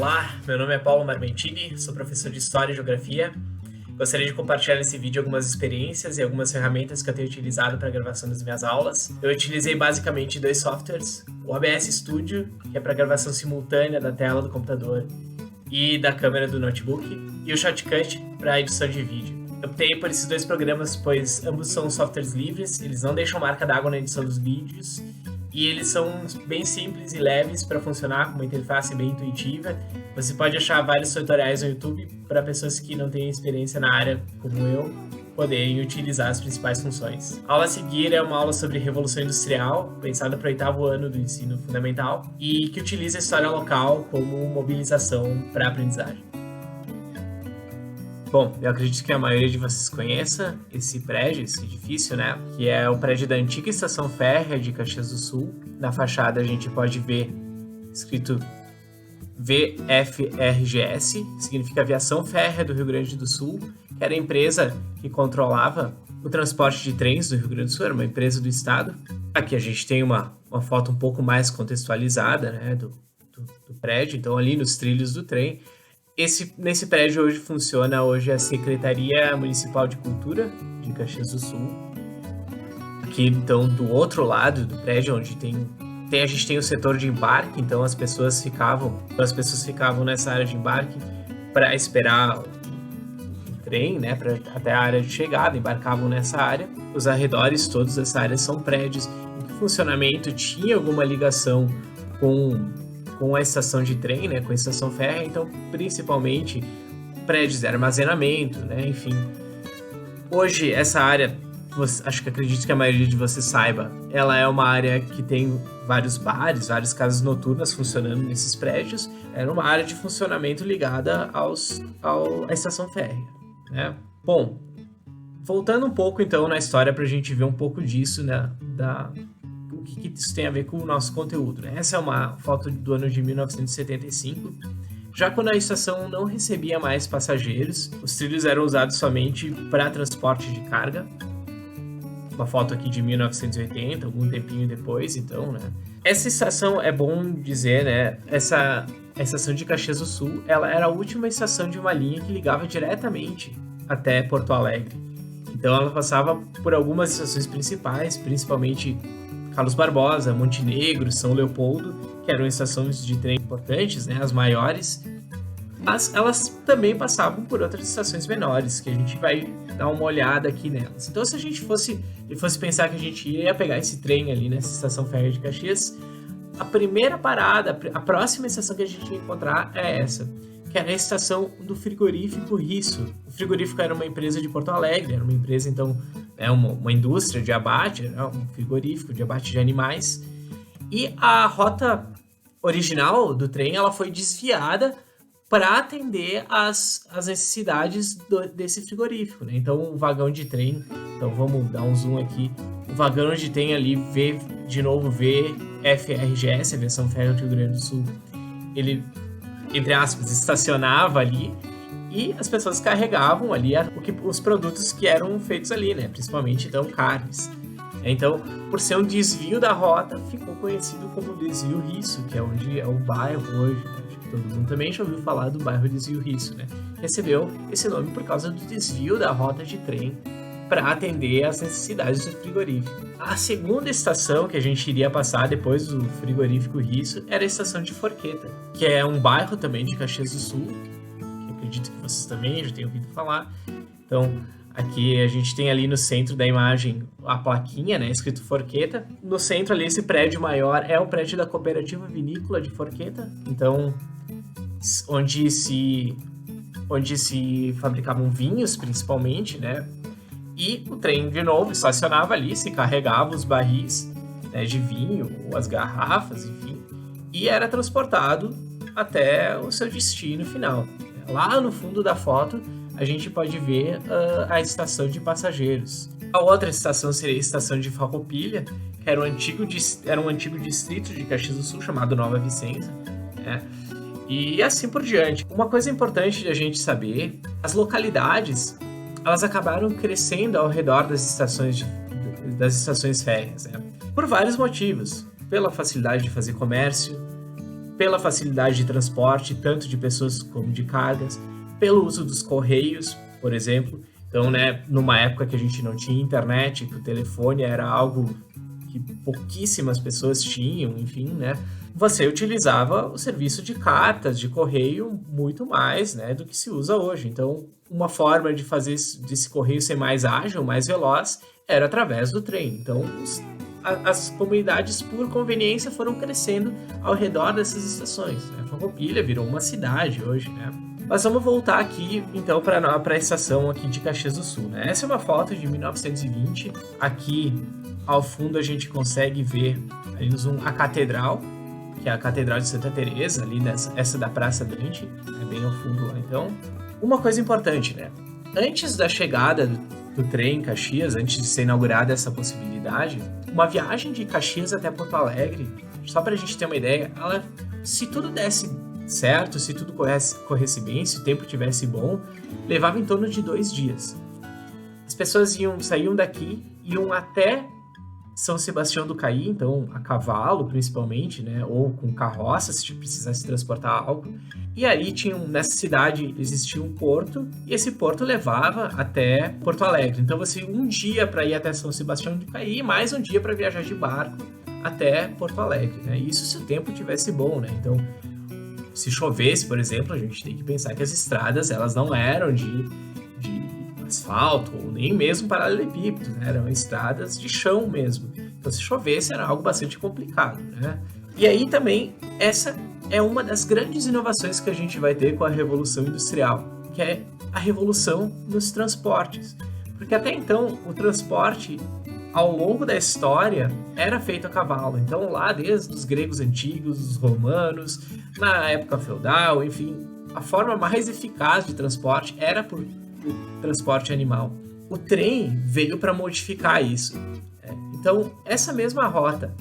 Olá, meu nome é Paulo Marmentini, sou professor de História e Geografia. Gostaria de compartilhar nesse vídeo algumas experiências e algumas ferramentas que eu tenho utilizado para a gravação das minhas aulas. Eu utilizei basicamente dois softwares, o OBS Studio, que é para gravação simultânea da tela do computador e da câmera do notebook, e o Shotcut para edição de vídeo. Eu optei por esses dois programas, pois ambos são softwares livres, eles não deixam marca d'água na edição dos vídeos, e eles são bem simples e leves para funcionar, com uma interface bem intuitiva. Você pode achar vários tutoriais no YouTube para pessoas que não têm experiência na área, como eu, poderem utilizar as principais funções. A aula a seguir é uma aula sobre Revolução Industrial, pensada para o 8º ano do ensino fundamental, e que utiliza a história local como mobilização para a aprendizagem. Bom, eu acredito que a maioria de vocês conheça esse prédio, esse edifício, né? Que é o prédio da antiga estação férrea de Caxias do Sul. Na fachada a gente pode ver escrito VFRGS, significa Aviação Férrea do Rio Grande do Sul, que era a empresa que controlava o transporte de trens do Rio Grande do Sul, era uma empresa do estado. Aqui a gente tem uma foto um pouco mais contextualizada, né, do prédio, então ali nos trilhos do trem. Nesse prédio hoje funciona a Secretaria Municipal de Cultura de Caxias do Sul. Aqui, então, do outro lado do prédio, onde a gente tem o setor de embarque, então as pessoas ficavam nessa área de embarque para esperar o trem, né, até a área de chegada, embarcavam nessa área. Os arredores todos dessa área são prédios em que o funcionamento tinha alguma ligação com a estação de trem, né, com a estação férrea, então principalmente prédios de armazenamento, né, enfim. Hoje essa área, acredito que a maioria de vocês saiba, ela é uma área que tem vários bares, várias casas noturnas funcionando nesses prédios. Era uma área de funcionamento ligada à estação férrea, né. Bom, voltando um pouco então na história para a gente ver um pouco disso, né, o que isso tem a ver com o nosso conteúdo, né? Essa é uma foto do ano de 1975, já quando a estação não recebia mais passageiros, os trilhos eram usados somente para transporte de carga. Uma foto aqui de 1980, algum tempinho depois, então, né? Essa estação, é bom dizer, né? A estação de Caxias do Sul, ela era a última estação de uma linha que ligava diretamente até Porto Alegre. Então ela passava por algumas estações principais, principalmente Carlos Barbosa, Montenegro, São Leopoldo, que eram estações de trem importantes, né, as maiores, mas elas também passavam por outras estações menores, que a gente vai dar uma olhada aqui nelas. Então, se a gente fosse pensar que a gente ia pegar esse trem ali nessa estação férrea de Caxias, a primeira parada, a próxima estação que a gente ia encontrar é essa, que era a estação do frigorífico Risso. O frigorífico era uma empresa de Porto Alegre, era uma empresa, então, uma indústria de abate, um frigorífico de abate de animais. E a rota original do trem, ela foi desviada para atender às necessidades desse frigorífico, né? Então, o vagão de trem, então vamos dar um zoom aqui, o vagão de trem ali, VFRGS, a Aviação Férrea do Rio Grande do Sul, ele, entre aspas, estacionava ali e as pessoas carregavam ali os produtos que eram feitos ali, né? Principalmente, então, carnes. Então, por ser um desvio da rota, ficou conhecido como Desvio Risso, que é onde é o bairro hoje, né? Acho que todo mundo também já ouviu falar do bairro Desvio Risso, né? Recebeu esse nome por causa do desvio da rota de trem para atender às necessidades do frigorífico. A segunda estação que a gente iria passar depois do frigorífico Risso era a estação de Forqueta, que é um bairro também de Caxias do Sul, que acredito que vocês também já tenham ouvido falar. Então, aqui a gente tem ali no centro da imagem a plaquinha, né, escrito Forqueta. No centro ali, esse prédio maior é o prédio da Cooperativa Vinícola de Forqueta. Então, onde se fabricavam vinhos, principalmente, né? E o trem, de novo, estacionava ali, se carregava os barris, né, de vinho, ou as garrafas, enfim, e era transportado até o seu destino final. Lá no fundo da foto, a gente pode ver a estação de passageiros. A outra estação seria a estação de Farroupilha, que era um antigo distrito de Caxias do Sul, chamado Nova Vicenza, né? E assim por diante. Uma coisa importante de a gente saber, as localidades, elas acabaram crescendo ao redor das estações férreas, né? Por vários motivos. Pela facilidade de fazer comércio, pela facilidade de transporte, tanto de pessoas como de cargas, pelo uso dos correios, por exemplo. Então, né, numa época que a gente não tinha internet, que o telefone era algo que pouquíssimas pessoas tinham, enfim, né, você utilizava o serviço de cartas, de correio, muito mais, né, do que se usa hoje. Então, uma forma de fazer desse correio ser mais ágil, mais veloz, era através do trem. Então, as comunidades, por conveniência, foram crescendo ao redor dessas estações, né? Farroupilha virou uma cidade hoje, né? Mas vamos voltar aqui, então, para a estação aqui de Caxias do Sul, né? Essa é uma foto de 1920. Aqui, ao fundo, a gente consegue ver ali no zoom a catedral, que é a Catedral de Santa Teresa, ali essa da Praça Dante, é bem ao fundo lá. Então, uma coisa importante, né? Antes da chegada do trem em Caxias, antes de ser inaugurada essa possibilidade, uma viagem de Caxias até Porto Alegre, só para a gente ter uma ideia, ela, se tudo desse certo, se tudo corresse bem, se o tempo tivesse bom, levava em torno de 2 dias. As pessoas saíam daqui, iam até São Sebastião do Caí, então a cavalo principalmente, né, ou com carroça, se precisasse transportar algo. E ali nessa cidade existia um porto, e esse porto levava até Porto Alegre. Então você um dia para ir até São Sebastião do Caí, e mais um dia para viajar de barco até Porto Alegre, né? Isso se o tempo tivesse bom, né? Então, se chovesse, por exemplo, a gente tem que pensar que as estradas elas não eram de asfalto ou nem mesmo paralelepípedos, né? Eram estradas de chão mesmo. Então, se chovesse era algo bastante complicado, né? E aí também essa é uma das grandes inovações que a gente vai ter com a Revolução Industrial, que é a revolução nos transportes. Porque até então o transporte ao longo da história era feito a cavalo. Então lá desde os gregos antigos, os romanos, na época feudal, enfim, a forma mais eficaz de transporte era por transporte animal. O trem veio para modificar isso. Então essa mesma rota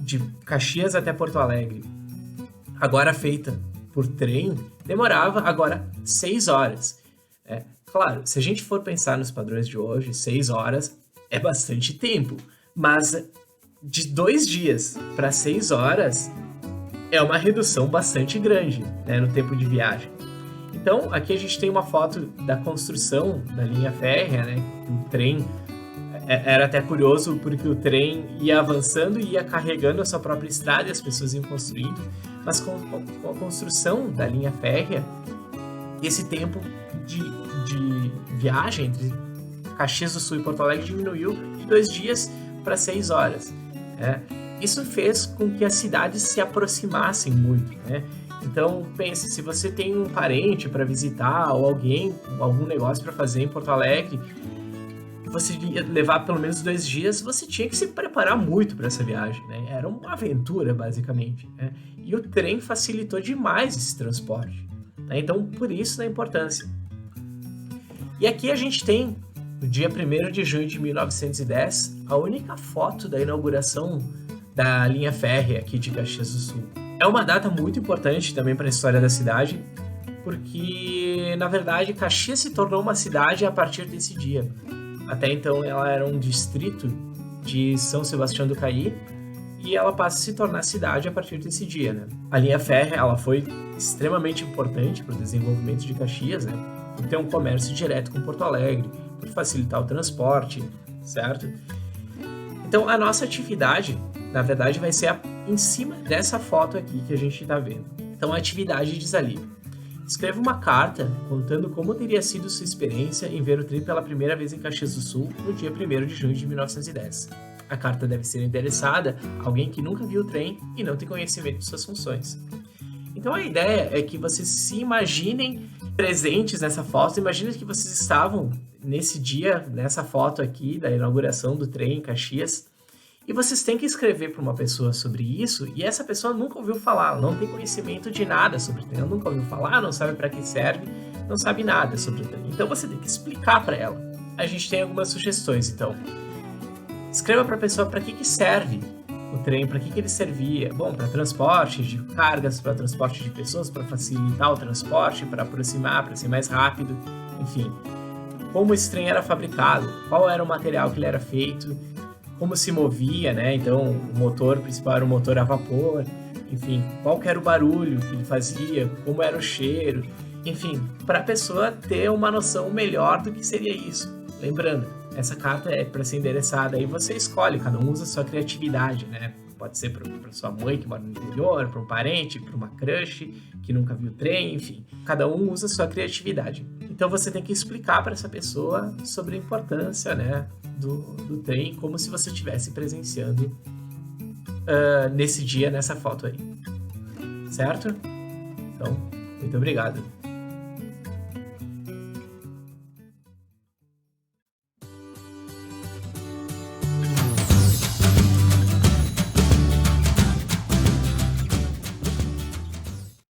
de Caxias até Porto Alegre, agora feita por trem, demorava agora 6 horas. Claro, se a gente for pensar nos padrões de hoje, 6 horas é bastante tempo, mas de 2 dias para 6 horas é uma redução bastante grande, né, no tempo de viagem. Então, aqui a gente tem uma foto da construção da linha férrea, né, o trem. Era até curioso porque o trem ia avançando e ia carregando a sua própria estrada e as pessoas iam construindo, mas com a construção da linha férrea, esse tempo de viagem entre Caxias do Sul e Porto Alegre diminuiu de 2 dias para 6 horas. Isso fez com que as cidades se aproximassem muito, né? Então, pense, se você tem um parente para visitar ou algum negócio para fazer em Porto Alegre, você ia levar pelo menos 2 dias, você tinha que se preparar muito para essa viagem, né? Era uma aventura, basicamente, né? E o trem facilitou demais esse transporte, né? Então, por isso da importância. E aqui a gente tem, no dia 1º de junho de 1910, a única foto da inauguração da linha férrea aqui de Caxias do Sul. É uma data muito importante também para a história da cidade, porque, na verdade, Caxias se tornou uma cidade a partir desse dia. Até então ela era um distrito de São Sebastião do Caí e ela passa a se tornar cidade a partir desse dia, né? A linha férrea ela foi extremamente importante para o desenvolvimento de Caxias, né? Por ter um comércio direto com Porto Alegre, por facilitar o transporte, certo? Então a nossa atividade, na verdade, vai ser em cima dessa foto aqui que a gente está vendo. Então a atividade diz ali: escreva uma carta contando como teria sido sua experiência em ver o trem pela primeira vez em Caxias do Sul no dia 1º de junho de 1910. A carta deve ser endereçada a alguém que nunca viu o trem e não tem conhecimento de suas funções. Então a ideia é que vocês se imaginem presentes nessa foto, imaginem que vocês estavam nesse dia, nessa foto aqui da inauguração do trem em Caxias, e vocês têm que escrever para uma pessoa sobre isso, e essa pessoa nunca ouviu falar, não tem conhecimento de nada sobre o trem, ela nunca ouviu falar, não sabe para que serve, não sabe nada sobre o trem. Então você tem que explicar para ela. A gente tem algumas sugestões, então. Escreva para a pessoa para que serve o trem, para que ele servia. Bom, para transporte de cargas, para transporte de pessoas, para facilitar o transporte, para aproximar, para ser mais rápido, enfim. Como esse trem era fabricado, qual era o material que ele era feito, como se movia, né? Então, o motor principal era o motor a vapor, enfim, qual que era o barulho que ele fazia, como era o cheiro, enfim, para a pessoa ter uma noção melhor do que seria isso. Lembrando, essa carta é para ser endereçada, aí você escolhe, cada um usa a sua criatividade, né? Pode ser para sua mãe que mora no interior, para um parente, para uma crush que nunca viu trem, enfim. Cada um usa a sua criatividade. Então você tem que explicar para essa pessoa sobre a importância, né, do trem, como se você estivesse presenciando nesse dia, nessa foto aí. Certo? Então, muito obrigado.